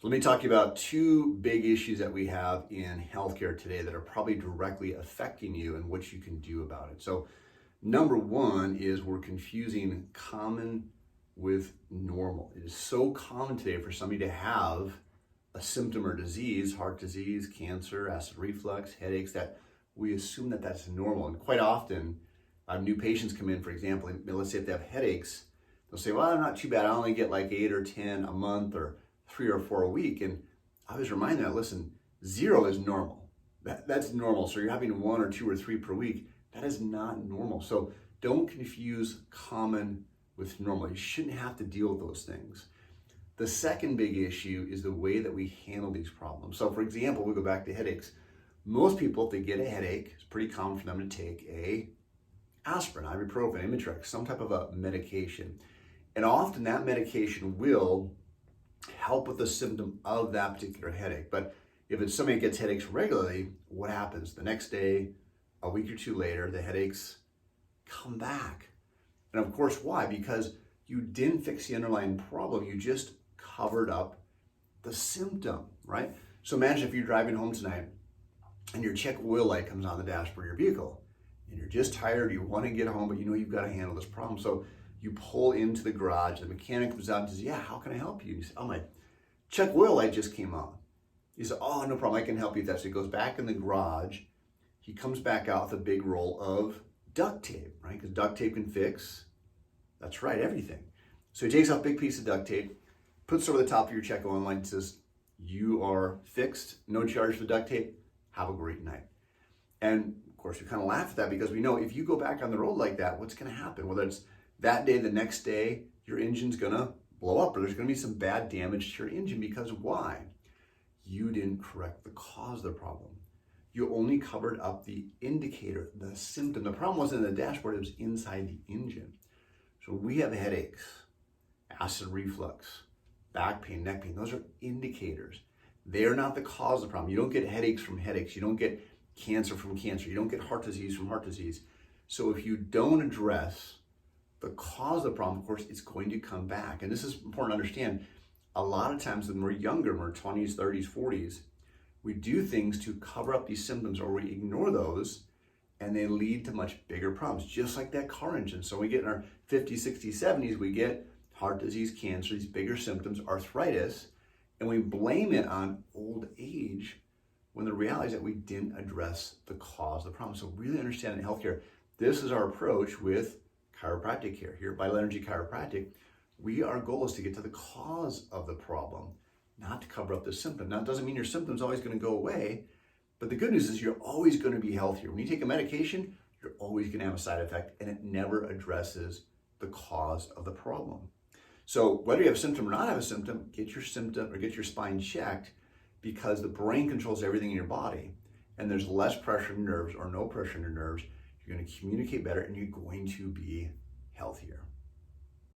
Let me talk to you about two big issues that we have in healthcare today that are probably directly affecting you and what you can do about it. So, number one is we're confusing common with normal. It is so common today for somebody to have a symptom or disease, heart disease, cancer, acid reflux, headaches, that we assume that that's normal. And quite often, new patients come in, for example, and let's say if they have headaches, they'll say, well, I'm not too bad. I only get like 8 or 10 a month or 3 or 4 a week. And I was reminded that, listen, 0 is normal. That's normal. So you're having 1 or 2 or 3 per week. That is not normal. So don't confuse common with normal. You shouldn't have to deal with those things. The second big issue is the way that we handle these problems. So for example, we go back to headaches. Most people, if they get a headache, it's pretty common for them to take a aspirin, ibuprofen, Imitrex, some type of a medication. And often that medication will help with the symptom of that particular headache. But if it's somebody that gets headaches regularly, what happens? The next day, a week or two later, the headaches come back. And of course, why? Because you didn't fix the underlying problem. You just covered up the symptom, right? So imagine if you're driving home tonight and your check oil light comes on the dashboard of your vehicle and you're just tired, you want to get home, but you know you've got to handle this problem. So you pull into the garage, the mechanic comes out and says, yeah, how can I help you? And you say, oh, my check oil light just came on. You say, oh, no problem, I can help you with that. So he goes back in the garage, he comes back out with a big roll of duct tape, right? Because duct tape can fix, that's right, everything. So he takes out a big piece of duct tape, puts it over the top of your check oil light and says, you are fixed, no charge for duct tape, have a great night. And of course, we kind of laugh at that because we know if you go back on the road like that, what's going to happen? Whether it's that day, the next day, your engine's going to blow up or there's going to be some bad damage to your engine because why? You didn't correct the cause of the problem. You only covered up the indicator, the symptom. The problem wasn't in the dashboard, it was inside the engine. So we have headaches, acid reflux, back pain, neck pain. Those are indicators. They're not the cause of the problem. You don't get headaches from headaches. You don't get cancer from cancer. You don't get heart disease from heart disease. So if you don't address the cause of the problem, of course, it's going to come back. And this is important to understand. A lot of times when we're younger, when we're 20s, 30s, 40s, we do things to cover up these symptoms or we ignore those and they lead to much bigger problems, just like that car engine. So we get in our 50s, 60s, 70s, we get heart disease, cancer, these bigger symptoms, arthritis, and we blame it on old age when the reality is that we didn't address the cause of the problem. So really understand in healthcare, this is our approach with chiropractic care. Here at Vital Energy Chiropractic, our goal is to get to the cause of the problem, not to cover up the symptom. Now, it doesn't mean your symptom's always going to go away, but the good news is you're always going to be healthier. When you take a medication, you're always going to have a side effect, and it never addresses the cause of the problem. So whether you have a symptom or not have a symptom, get your symptom or get your spine checked because the brain controls everything in your body, and there's less pressure in nerves or no pressure in your nerves. You're going to communicate better, and you're going to be healthier.